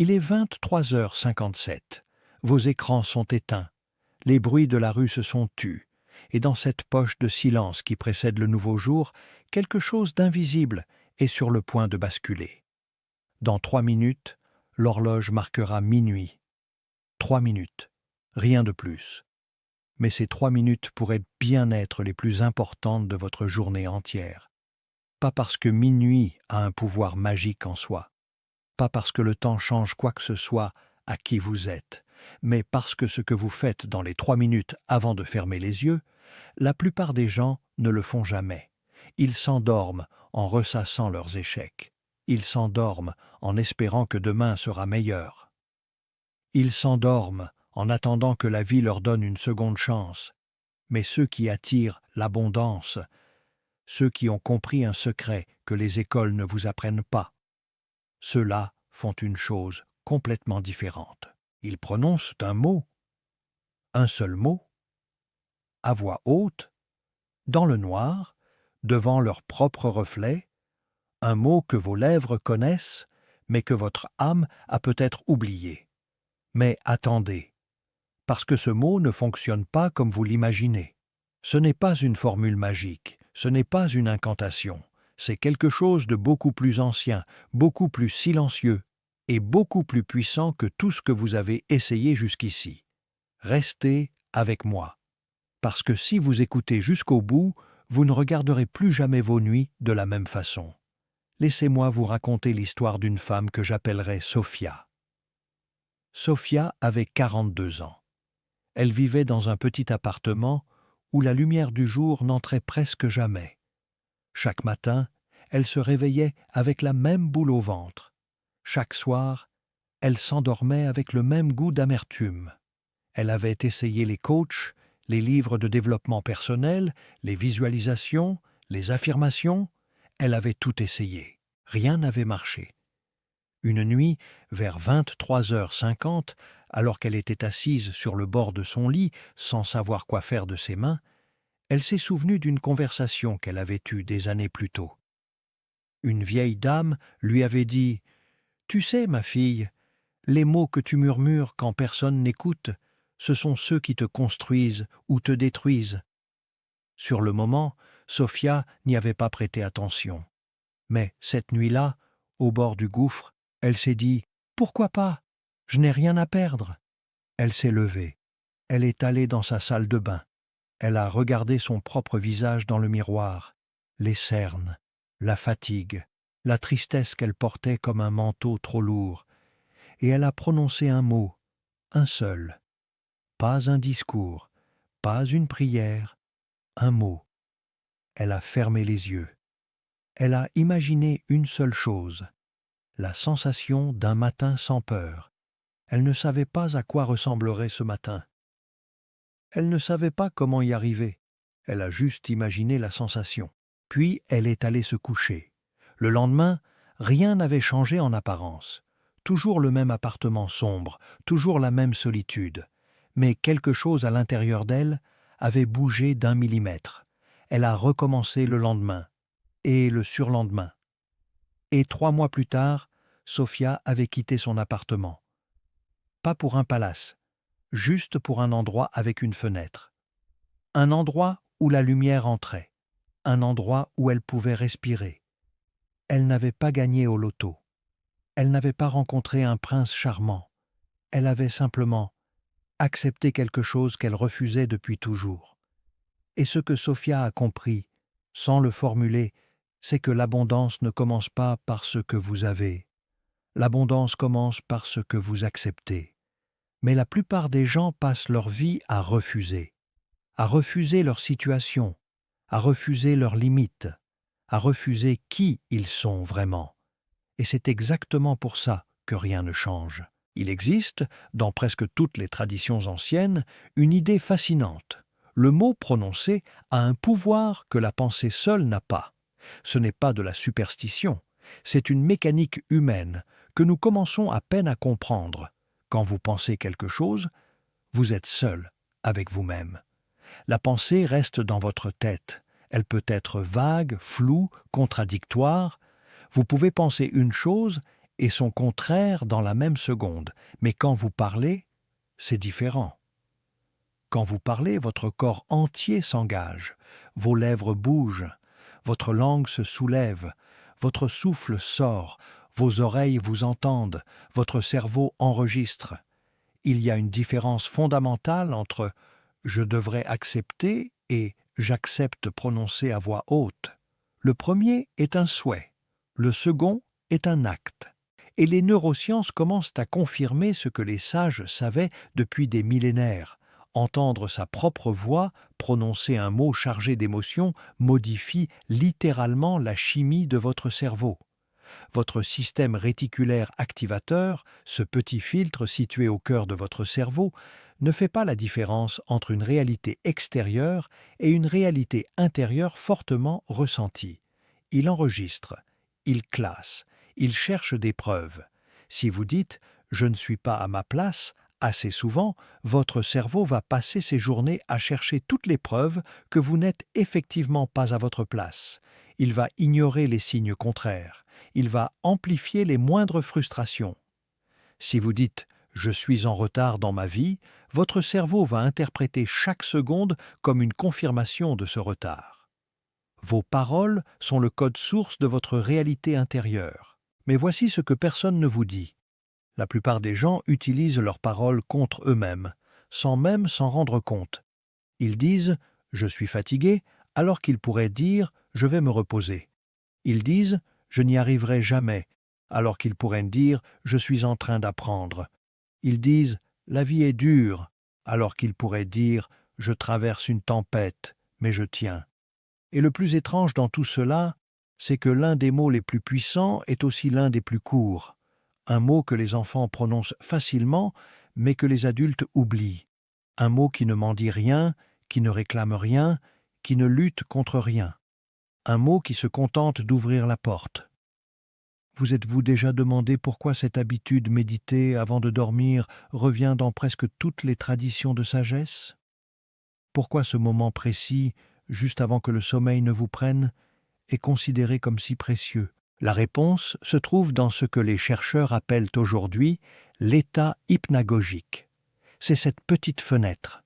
Il est 23h57. Vos écrans sont éteints. Les bruits de la rue se sont tus. Et dans cette poche de silence qui précède le nouveau jour, quelque chose d'invisible est sur le point de basculer. Dans 3 minutes, l'horloge marquera minuit. 3 minutes, rien de plus. Mais ces 3 minutes pourraient bien être les plus importantes de votre journée entière. Pas parce que minuit a un pouvoir magique en soi, pas parce que le temps change quoi que ce soit à qui vous êtes, mais parce que ce que vous faites dans les 3 minutes avant de fermer les yeux, la plupart des gens ne le font jamais. Ils s'endorment en ressassant leurs échecs. Ils s'endorment en espérant que demain sera meilleur. Ils s'endorment en attendant que la vie leur donne une seconde chance. Mais ceux qui attirent l'abondance, ceux qui ont compris un secret que les écoles ne vous apprennent pas, ceux-là font une chose complètement différente. Ils prononcent un seul mot, à voix haute, dans le noir, devant leur propre reflet, un mot que vos lèvres connaissent, mais que votre âme a peut-être oublié. Mais attendez, parce que ce mot ne fonctionne pas comme vous l'imaginez. Ce n'est pas une formule magique, ce n'est pas une incantation, c'est quelque chose de beaucoup plus ancien, beaucoup plus silencieux et beaucoup plus puissant que tout ce que vous avez essayé jusqu'ici. Restez avec moi, parce que si vous écoutez jusqu'au bout, vous ne regarderez plus jamais vos nuits de la même façon. Laissez-moi vous raconter l'histoire d'une femme que j'appellerai Sophia. Sophia avait 42 ans. Elle vivait dans un petit appartement où la lumière du jour n'entrait presque jamais. Chaque matin, elle se réveillait avec la même boule au ventre. Chaque soir, elle s'endormait avec le même goût d'amertume. Elle avait essayé les coachs, les livres de développement personnel, les visualisations, les affirmations. Elle avait tout essayé. Rien n'avait marché. Une nuit, vers 23h50, alors qu'elle était assise sur le bord de son lit, sans savoir quoi faire de ses mains, elle s'est souvenue d'une conversation qu'elle avait eue des années plus tôt. Une vieille dame lui avait dit « Tu sais, ma fille, les mots que tu murmures quand personne n'écoute, ce sont ceux qui te construisent ou te détruisent. » Sur le moment, Sophia n'y avait pas prêté attention. Mais cette nuit-là, au bord du gouffre, elle s'est dit « Pourquoi pas? Je n'ai rien à perdre. » Elle s'est levée. Elle est allée dans sa salle de bain. Elle a regardé son propre visage dans le miroir, les cernes, la fatigue, la tristesse qu'elle portait comme un manteau trop lourd, et elle a prononcé un mot, un seul. Pas un discours, pas une prière, un mot. Elle a fermé les yeux. Elle a imaginé une seule chose, la sensation d'un matin sans peur. Elle ne savait pas à quoi ressemblerait ce matin. Elle ne savait pas comment y arriver. Elle a juste imaginé la sensation. Puis elle est allée se coucher. Le lendemain, rien n'avait changé en apparence. Toujours le même appartement sombre, toujours la même solitude. Mais quelque chose à l'intérieur d'elle avait bougé d'1 millimètre. Elle a recommencé le lendemain, et le surlendemain. Et 3 mois plus tard, Sophia avait quitté son appartement. Pas pour un palace, juste pour un endroit avec une fenêtre. Un endroit où la lumière entrait. Un endroit où elle pouvait respirer. Elle n'avait pas gagné au loto. Elle n'avait pas rencontré un prince charmant. Elle avait simplement accepté quelque chose qu'elle refusait depuis toujours. Et ce que Sophia a compris, sans le formuler, c'est que l'abondance ne commence pas par ce que vous avez. L'abondance commence par ce que vous acceptez. Mais la plupart des gens passent leur vie à refuser leur situation, à refuser leurs limites, à refuser qui ils sont vraiment. Et c'est exactement pour ça que rien ne change. Il existe, dans presque toutes les traditions anciennes, une idée fascinante. Le mot prononcé a un pouvoir que la pensée seule n'a pas. Ce n'est pas de la superstition, c'est une mécanique humaine que nous commençons à peine à comprendre. Quand vous pensez quelque chose, vous êtes seul avec vous-même. La pensée reste dans votre tête. Elle peut être vague, floue, contradictoire. Vous pouvez penser une chose et son contraire dans la même seconde. Mais quand vous parlez, c'est différent. Quand vous parlez, votre corps entier s'engage, vos lèvres bougent, votre langue se soulève, votre souffle sort, vos oreilles vous entendent, votre cerveau enregistre. Il y a une différence fondamentale entre « je devrais accepter » et « j'accepte » prononcé à voix haute. Le premier est un souhait, le second est un acte. Et les neurosciences commencent à confirmer ce que les sages savaient depuis des millénaires. Entendre sa propre voix prononcer un mot chargé d'émotion modifie littéralement la chimie de votre cerveau. Votre système réticulaire activateur, ce petit filtre situé au cœur de votre cerveau, ne fait pas la différence entre une réalité extérieure et une réalité intérieure fortement ressentie. Il enregistre, il classe, il cherche des preuves. Si vous dites « je ne suis pas à ma place », assez souvent, votre cerveau va passer ses journées à chercher toutes les preuves que vous n'êtes effectivement pas à votre place. Il va ignorer les signes contraires. Il va amplifier les moindres frustrations. Si vous dites « je suis en retard dans ma vie », votre cerveau va interpréter chaque seconde comme une confirmation de ce retard. Vos paroles sont le code source de votre réalité intérieure. Mais voici ce que personne ne vous dit. La plupart des gens utilisent leurs paroles contre eux-mêmes, sans même s'en rendre compte. Ils disent « je suis fatigué » alors qu'ils pourraient dire « je vais me reposer ». Ils disent « je n'y arriverai jamais » alors qu'ils pourraient dire « je suis en train d'apprendre ». Ils disent « la vie est dure » alors qu'ils pourraient dire « je traverse une tempête, mais je tiens ». Et le plus étrange dans tout cela, c'est que l'un des mots les plus puissants est aussi l'un des plus courts. Un mot que les enfants prononcent facilement, mais que les adultes oublient. Un mot qui ne m'en dit rien, qui ne réclame rien, qui ne lutte contre rien. Un mot qui se contente d'ouvrir la porte. Vous êtes-vous déjà demandé pourquoi cette habitude méditée avant de dormir revient dans presque toutes les traditions de sagesse? Pourquoi ce moment précis, juste avant que le sommeil ne vous prenne, est considéré comme si précieux? La réponse se trouve dans ce que les chercheurs appellent aujourd'hui l'état hypnagogique. C'est cette petite fenêtre,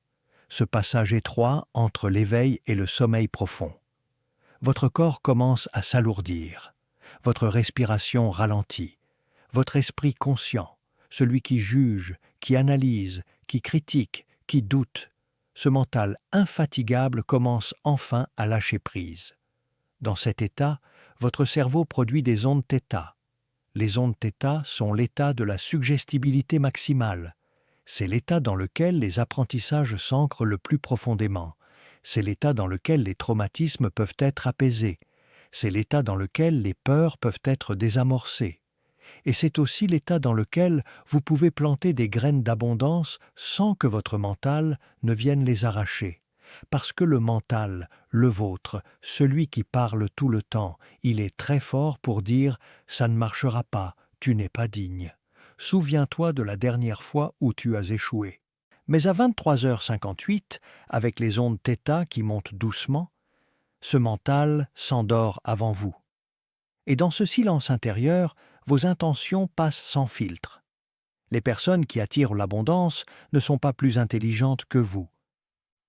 ce passage étroit entre l'éveil et le sommeil profond. Votre corps commence à s'alourdir, votre respiration ralentit, votre esprit conscient, celui qui juge, qui analyse, qui critique, qui doute, ce mental infatigable commence enfin à lâcher prise. Dans cet état, votre cerveau produit des ondes θ. Les ondes θ sont l'état de la suggestibilité maximale. C'est l'état dans lequel les apprentissages s'ancrent le plus profondément. C'est l'état dans lequel les traumatismes peuvent être apaisés. C'est l'état dans lequel les peurs peuvent être désamorcées. Et c'est aussi l'état dans lequel vous pouvez planter des graines d'abondance sans que votre mental ne vienne les arracher. Parce que le mental, le vôtre, celui qui parle tout le temps, il est très fort pour dire « ça ne marchera pas, tu n'es pas digne ». Souviens-toi de la dernière fois où tu as échoué. Mais à 23h58, avec les ondes θ qui montent doucement, ce mental s'endort avant vous. Et dans ce silence intérieur, vos intentions passent sans filtre. Les personnes qui attirent l'abondance ne sont pas plus intelligentes que vous.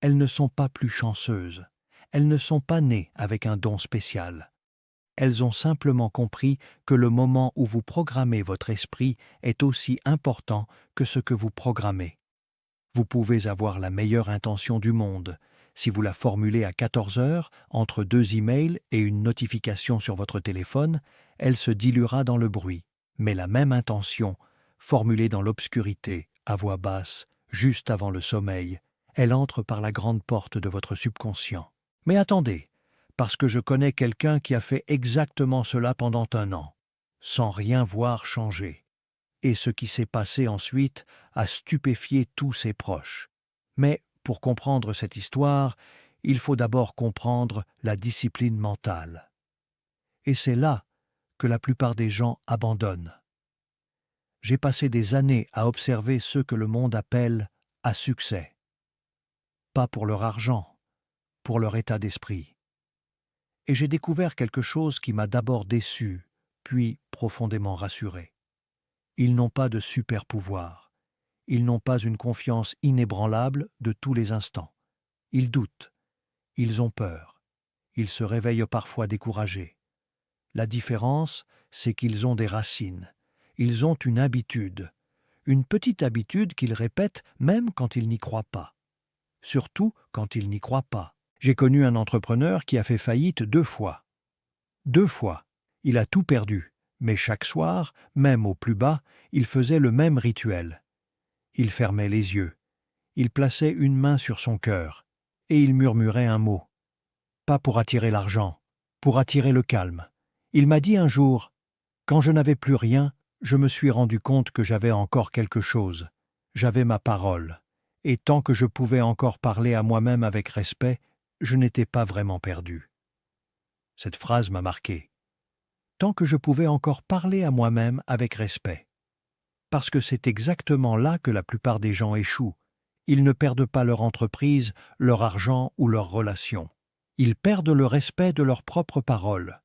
Elles ne sont pas plus chanceuses. Elles ne sont pas nées avec un don spécial. Elles ont simplement compris que le moment où vous programmez votre esprit est aussi important que ce que vous programmez. Vous pouvez avoir la meilleure intention du monde. Si vous la formulez à 14h, entre 2 emails et une notification sur votre téléphone, elle se diluera dans le bruit. Mais la même intention, formulée dans l'obscurité, à voix basse, juste avant le sommeil, elle entre par la grande porte de votre subconscient. Mais attendez, parce que je connais quelqu'un qui a fait exactement cela pendant 1 an, sans rien voir changer. Et ce qui s'est passé ensuite a stupéfié tous ses proches. Mais pour comprendre cette histoire, il faut d'abord comprendre la discipline mentale. Et c'est là que la plupart des gens abandonnent. J'ai passé des années à observer ceux que le monde appelle à succès. Pas pour leur argent, pour leur état d'esprit. Et j'ai découvert quelque chose qui m'a d'abord déçu, puis profondément rassuré. Ils n'ont pas de super-pouvoir. Ils n'ont pas une confiance inébranlable de tous les instants. Ils doutent. Ils ont peur. Ils se réveillent parfois découragés. La différence, c'est qu'ils ont des racines. Ils ont une petite habitude qu'ils répètent même quand ils n'y croient pas. Surtout quand ils n'y croient pas. J'ai connu un entrepreneur qui a fait faillite 2 fois. 2 fois. Il a tout perdu, mais chaque soir, même au plus bas, il faisait le même rituel. Il fermait les yeux. Il plaçait une main sur son cœur, et il murmurait un mot. Pas pour attirer l'argent, pour attirer le calme. Il m'a dit un jour, « Quand je n'avais plus rien, je me suis rendu compte que j'avais encore quelque chose. J'avais ma parole. Et tant que je pouvais encore parler à moi-même avec respect, je n'étais pas vraiment perdu. » Cette phrase m'a marqué. Tant que je pouvais encore parler à moi-même avec respect. Parce que c'est exactement là que la plupart des gens échouent. Ils ne perdent pas leur entreprise, leur argent ou leurs relations. Ils perdent le respect de leur propre parole.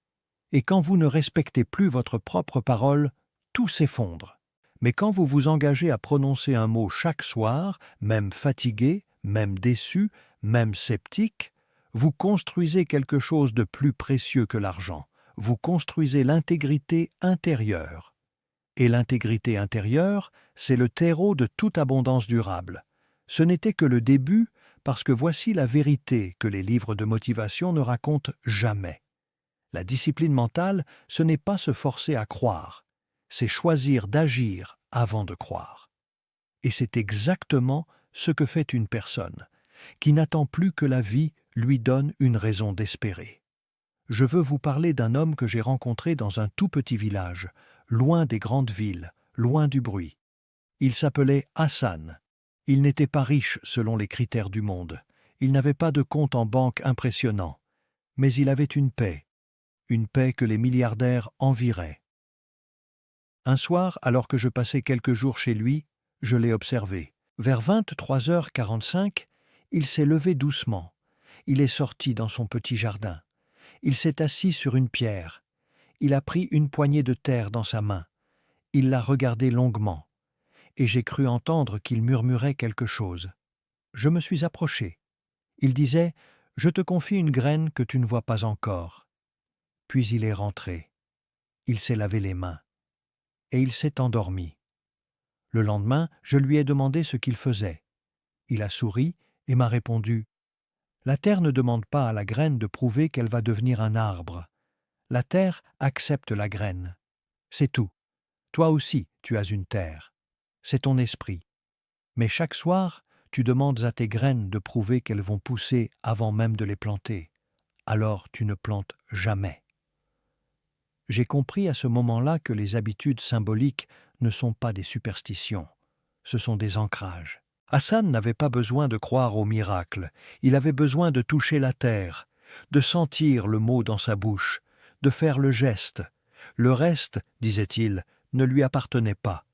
Et quand vous ne respectez plus votre propre parole, tout s'effondre. Mais quand vous vous engagez à prononcer un mot chaque soir, même fatigué, même déçu, même sceptique, vous construisez quelque chose de plus précieux que l'argent. Vous construisez l'intégrité intérieure. Et l'intégrité intérieure, c'est le terreau de toute abondance durable. Ce n'était que le début, parce que voici la vérité que les livres de motivation ne racontent jamais. La discipline mentale, ce n'est pas se forcer à croire, c'est choisir d'agir avant de croire. Et c'est exactement ce que fait une personne, qui n'attend plus que la vie lui donne une raison d'espérer. Je veux vous parler d'un homme que j'ai rencontré dans un tout petit village, loin des grandes villes, loin du bruit. Il s'appelait Hassan. Il n'était pas riche selon les critères du monde. Il n'avait pas de compte en banque impressionnant. Mais il avait une paix que les milliardaires envieraient. Un soir, alors que je passais quelques jours chez lui, je l'ai observé. Vers 23h45, il s'est levé doucement. Il est sorti dans son petit jardin. Il s'est assis sur une pierre. Il a pris une poignée de terre dans sa main. Il l'a regardée longuement. Et j'ai cru entendre qu'il murmurait quelque chose. Je me suis approché. Il disait « Je te confie une graine que tu ne vois pas encore. » Puis il est rentré. Il s'est lavé les mains. Et il s'est endormi. Le lendemain, je lui ai demandé ce qu'il faisait. Il a souri et m'a répondu « La terre ne demande pas à la graine de prouver qu'elle va devenir un arbre. La terre accepte la graine. C'est tout. Toi aussi, tu as une terre. C'est ton esprit. Mais chaque soir, tu demandes à tes graines de prouver qu'elles vont pousser avant même de les planter. Alors tu ne plantes jamais. » J'ai compris à ce moment-là que les habitudes symboliques ne sont pas des superstitions, ce sont des ancrages. Hassan n'avait pas besoin de croire au miracle, il avait besoin de toucher la terre, de sentir le mot dans sa bouche, de faire le geste. Le reste, disait-il, ne lui appartenait pas.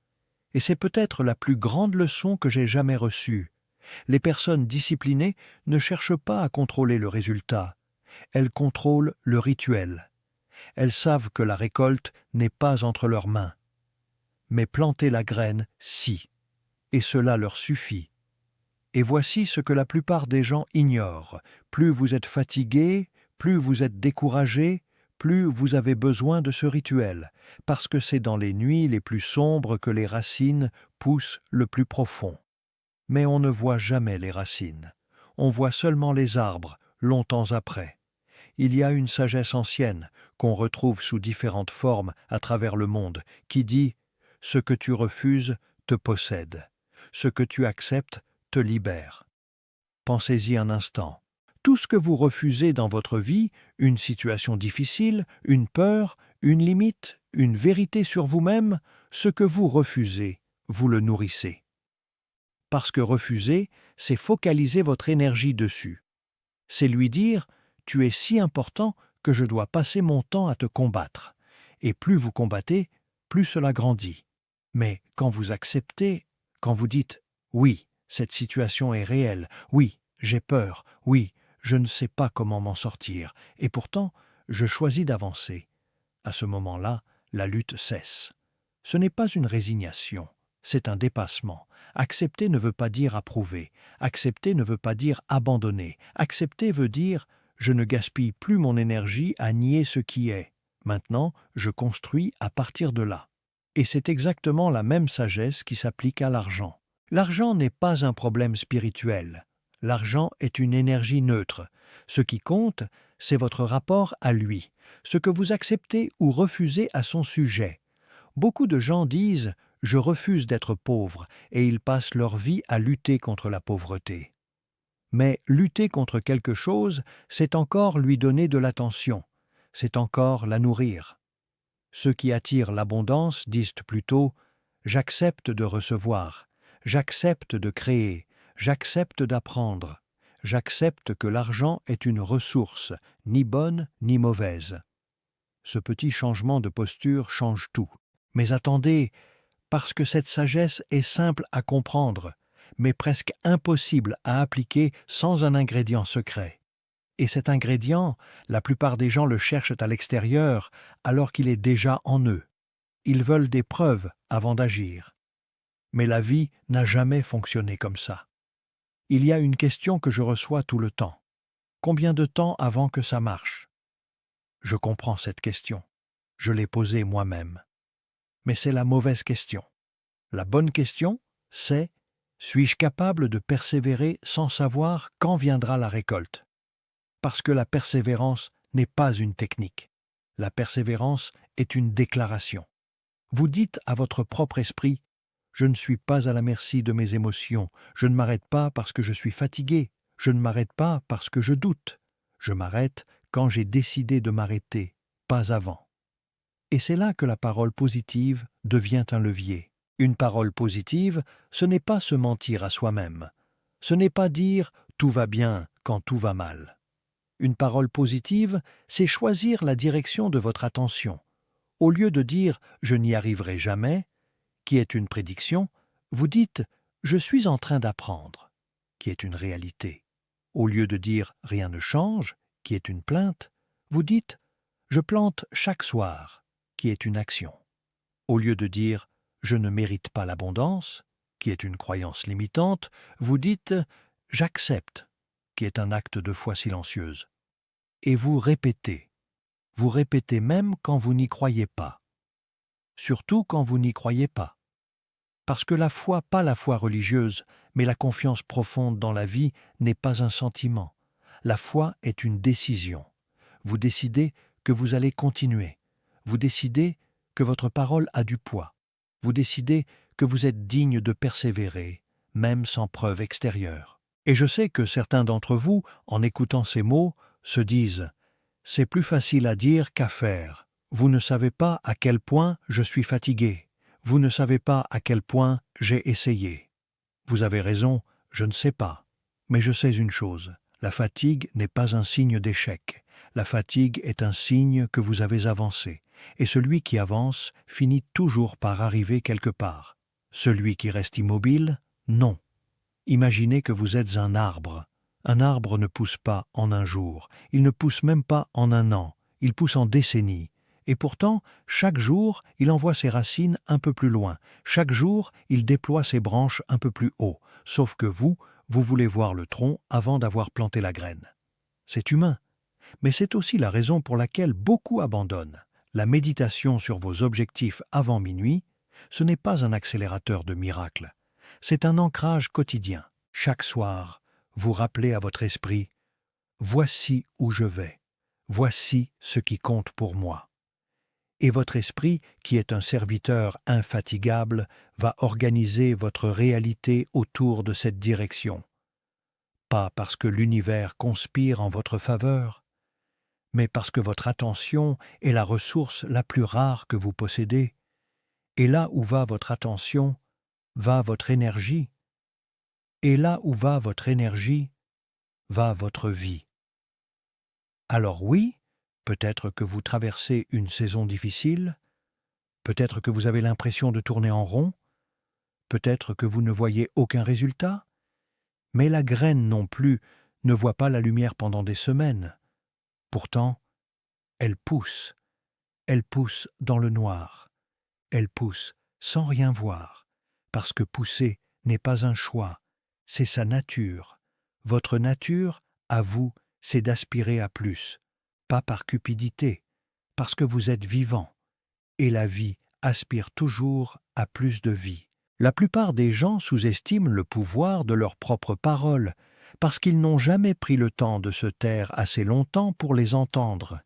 Et c'est peut-être la plus grande leçon que j'ai jamais reçue. Les personnes disciplinées ne cherchent pas à contrôler le résultat, elles contrôlent le rituel. Elles savent que la récolte n'est pas entre leurs mains. Mais planter la graine, si. Et cela leur suffit. Et voici ce que la plupart des gens ignorent. Plus vous êtes fatigué, plus vous êtes découragé, plus vous avez besoin de ce rituel, parce que c'est dans les nuits les plus sombres que les racines poussent le plus profond. Mais on ne voit jamais les racines. On voit seulement les arbres, longtemps après. Il y a une sagesse ancienne, qu'on retrouve sous différentes formes à travers le monde, qui dit « Ce que tu refuses te possède. Ce que tu acceptes te libère. » Pensez-y un instant. Tout ce que vous refusez dans votre vie, une situation difficile, une peur, une limite, une vérité sur vous-même, ce que vous refusez, vous le nourrissez. Parce que refuser, c'est focaliser votre énergie dessus. C'est lui dire « Tu es si important que je dois passer mon temps à te combattre. » Et plus vous combattez, plus cela grandit. Mais quand vous acceptez, quand vous dites « Oui, cette situation est réelle, oui, j'ai peur, oui, je ne sais pas comment m'en sortir, et pourtant, je choisis d'avancer. » À ce moment-là, la lutte cesse. Ce n'est pas une résignation, c'est un dépassement. Accepter ne veut pas dire approuver. Accepter ne veut pas dire abandonner. Accepter veut dire « je ne gaspille plus mon énergie à nier ce qui est. Maintenant, je construis à partir de là ». Et c'est exactement la même sagesse qui s'applique à l'argent. L'argent n'est pas un problème spirituel. L'argent est une énergie neutre. Ce qui compte, c'est votre rapport à lui, ce que vous acceptez ou refusez à son sujet. Beaucoup de gens disent « je refuse d'être pauvre » et ils passent leur vie à lutter contre la pauvreté. Mais lutter contre quelque chose, c'est encore lui donner de l'attention, c'est encore la nourrir. Ceux qui attirent l'abondance disent plutôt « j'accepte de recevoir, j'accepte de créer, j'accepte d'apprendre, j'accepte que l'argent est une ressource, ni bonne ni mauvaise ». Ce petit changement de posture change tout. Mais attendez, parce que cette sagesse est simple à comprendre, mais presque impossible à appliquer sans un ingrédient secret. Et cet ingrédient, la plupart des gens le cherchent à l'extérieur alors qu'il est déjà en eux. Ils veulent des preuves avant d'agir. Mais la vie n'a jamais fonctionné comme ça. Il y a une question que je reçois tout le temps. Combien de temps avant que ça marche? Je comprends cette question. Je l'ai posée moi-même. Mais c'est la mauvaise question. La bonne question, c'est « suis-je capable de persévérer sans savoir quand viendra la récolte ?» Parce que la persévérance n'est pas une technique. La persévérance est une déclaration. Vous dites à votre propre esprit « je ne suis pas à la merci de mes émotions, je ne m'arrête pas parce que je suis fatigué, je ne m'arrête pas parce que je doute, je m'arrête quand j'ai décidé de m'arrêter, pas avant. » Et c'est là que la parole positive devient un levier. Une parole positive, ce n'est pas se mentir à soi-même. Ce n'est pas dire « tout va bien » quand tout va mal. Une parole positive, c'est choisir la direction de votre attention. Au lieu de dire « je n'y arriverai jamais », qui est une prédiction, vous dites « je suis en train d'apprendre », qui est une réalité. Au lieu de dire « rien ne change », qui est une plainte, vous dites « je plante chaque soir », qui est une action. Au lieu de dire « je ne mérite pas l'abondance », qui est une croyance limitante, vous dites « j'accepte », qui est un acte de foi silencieuse. Et vous répétez même quand vous n'y croyez pas. Surtout quand vous n'y croyez pas. Parce que la foi, pas la foi religieuse, mais la confiance profonde dans la vie n'est pas un sentiment. La foi est une décision. Vous décidez que vous allez continuer. Vous décidez que votre parole a du poids. Vous décidez que vous êtes digne de persévérer, même sans preuve extérieure. Et je sais que certains d'entre vous, en écoutant ces mots, se disent « c'est plus facile à dire qu'à faire. Vous ne savez pas à quel point je suis fatigué. Vous ne savez pas à quel point j'ai essayé. » Vous avez raison, je ne sais pas. Mais je sais une chose, la fatigue n'est pas un signe d'échec. La fatigue est un signe que vous avez avancé. Et celui qui avance finit toujours par arriver quelque part. Celui qui reste immobile, non. Imaginez que vous êtes un arbre. Un arbre ne pousse pas en un jour, il ne pousse même pas en un an, il pousse en décennies. Et pourtant, chaque jour, il envoie ses racines un peu plus loin. Chaque jour, il déploie ses branches un peu plus haut. Sauf que vous voulez voir le tronc avant d'avoir planté la graine. C'est humain. Mais c'est aussi la raison pour laquelle beaucoup abandonnent. La méditation sur vos objectifs avant minuit, ce n'est pas un accélérateur de miracles. C'est un ancrage quotidien. Chaque soir, vous rappelez à votre esprit « Voici où je vais. Voici ce qui compte pour moi. » Et votre esprit, qui est un serviteur infatigable, va organiser votre réalité autour de cette direction. Pas parce que l'univers conspire en votre faveur, mais parce que votre attention est la ressource la plus rare que vous possédez. Et là où va votre attention, va votre énergie. Et là où va votre énergie, va votre vie. Alors oui, peut-être que vous traversez une saison difficile, peut-être que vous avez l'impression de tourner en rond, peut-être que vous ne voyez aucun résultat, mais la graine non plus ne voit pas la lumière pendant des semaines. Pourtant, elle pousse dans le noir, Elle pousse, sans rien voir, parce que pousser n'est pas un choix, c'est sa nature. Votre nature, à vous, c'est d'aspirer à plus, pas par cupidité, parce que vous êtes vivant, et la vie aspire toujours à plus de vie. La plupart des gens sous-estiment le pouvoir de leurs propres paroles, parce qu'ils n'ont jamais pris le temps de se taire assez longtemps pour les entendre.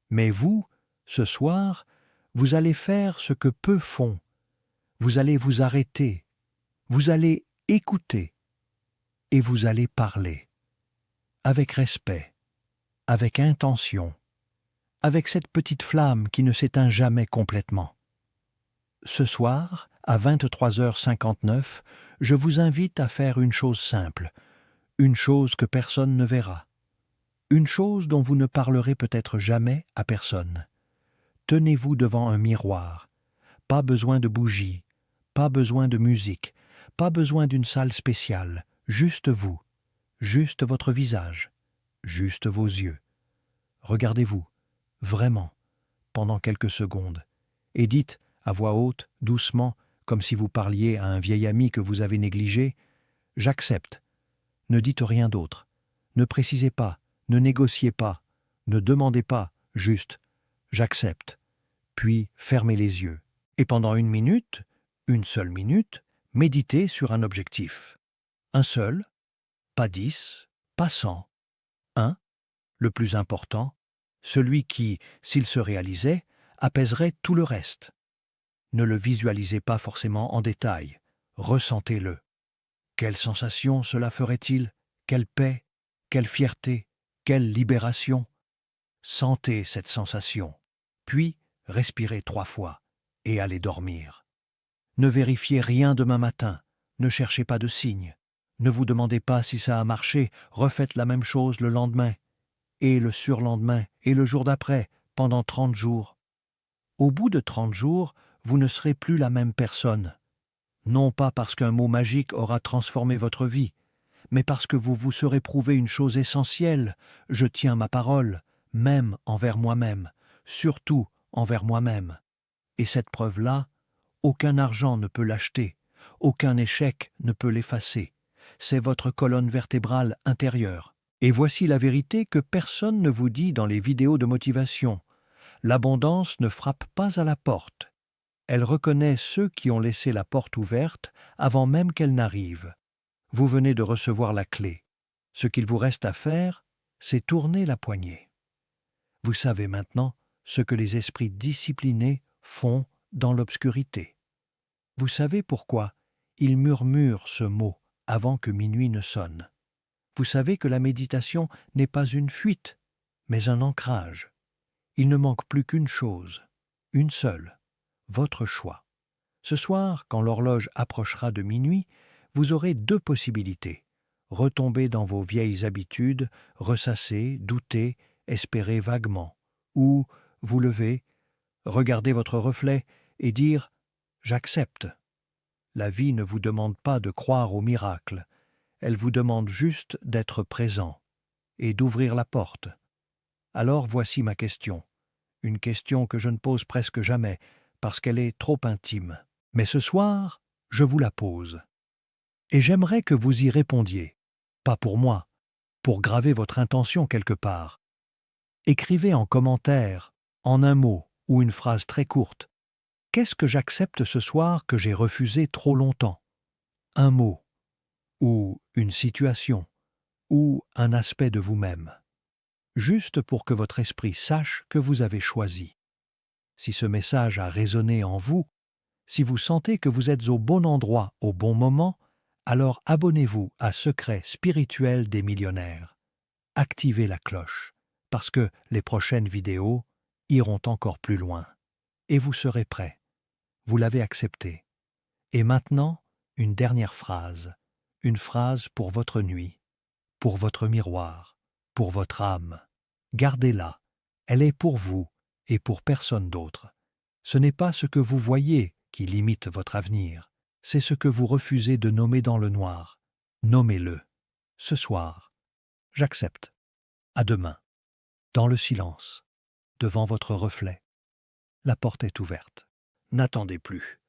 Mais vous, ce soir, vous allez faire ce que peu font. Vous allez vous arrêter, vous allez écouter, et vous allez parler. Avec respect, avec intention, avec cette petite flamme qui ne s'éteint jamais complètement. Ce soir, à 23h59, je vous invite à faire une chose simple, une chose que personne ne verra, une chose dont vous ne parlerez peut-être jamais à personne. Tenez-vous devant un miroir, pas besoin de bougies, pas besoin de musique, pas besoin d'une salle spéciale, juste vous, juste votre visage, juste vos yeux. Regardez-vous, vraiment, pendant quelques secondes, et dites, à voix haute, doucement, comme si vous parliez à un vieil ami que vous avez négligé, « J'accepte ». Ne dites rien d'autre. Ne précisez pas, ne négociez pas, ne demandez pas, juste « J'accepte ». Puis fermez les yeux. Et pendant 1 minute, une seule minute, méditez sur un objectif. Un seul, pas 10, pas 100. Un, le plus important, celui qui, s'il se réalisait, apaiserait tout le reste. Ne le visualisez pas forcément en détail, ressentez-le. Quelle sensation cela ferait-il? Quelle paix? Quelle fierté? Quelle libération? Sentez cette sensation, puis respirez 3 fois et allez dormir. Ne vérifiez rien demain matin, ne cherchez pas de signes, ne vous demandez pas si ça a marché, refaites la même chose le lendemain, et le surlendemain, et le jour d'après, pendant 30 jours. Au bout de 30 jours, vous ne serez plus la même personne. Non pas parce qu'un mot magique aura transformé votre vie, mais parce que vous vous serez prouvé une chose essentielle, je tiens ma parole, même envers moi-même, surtout envers moi-même. Et cette preuve-là, aucun argent ne peut l'acheter, aucun échec ne peut l'effacer. C'est votre colonne vertébrale intérieure. Et voici la vérité que personne ne vous dit dans les vidéos de motivation. L'abondance ne frappe pas à la porte. Elle reconnaît ceux qui ont laissé la porte ouverte avant même qu'elle n'arrive. Vous venez de recevoir la clé. Ce qu'il vous reste à faire, c'est tourner la poignée. Vous savez maintenant ce que les esprits disciplinés font dans l'obscurité. Vous savez pourquoi ils murmurent ce mot avant que minuit ne sonne. Vous savez que la méditation n'est pas une fuite, mais un ancrage. Il ne manque plus qu'une chose, une seule, votre choix. Ce soir, quand l'horloge approchera de minuit, vous aurez 2 possibilités. Retomber dans vos vieilles habitudes, ressasser, douter, espérer vaguement. Ou vous lever, regarder votre reflet et dire « J'accepte ». La vie ne vous demande pas de croire au miracle. Elle vous demande juste d'être présent et d'ouvrir la porte. Alors voici ma question. Une question que je ne pose presque jamais, parce qu'elle est trop intime. Mais ce soir, je vous la pose. Et j'aimerais que vous y répondiez. Pas pour moi, pour graver votre intention quelque part. Écrivez en commentaire, en un mot ou une phrase très courte. Qu'est-ce que j'accepte ce soir que j'ai refusé trop longtemps? Un mot, ou une situation, ou un aspect de vous-même. Juste pour que votre esprit sache que vous avez choisi. Si ce message a résonné en vous, si vous sentez que vous êtes au bon endroit au bon moment, alors abonnez-vous à Secrets spirituels des millionnaires. Activez la cloche, parce que les prochaines vidéos iront encore plus loin. Et vous serez prêt. Vous l'avez accepté. Et maintenant, une dernière phrase. Une phrase pour votre nuit, pour votre miroir, pour votre âme. Gardez-la. Elle est pour vous et pour personne d'autre. Ce n'est pas ce que vous voyez qui limite votre avenir. C'est ce que vous refusez de nommer dans le noir. Nommez-le. Ce soir. J'accepte. À demain. Dans le silence. Devant votre reflet. La porte est ouverte. N'attendez plus.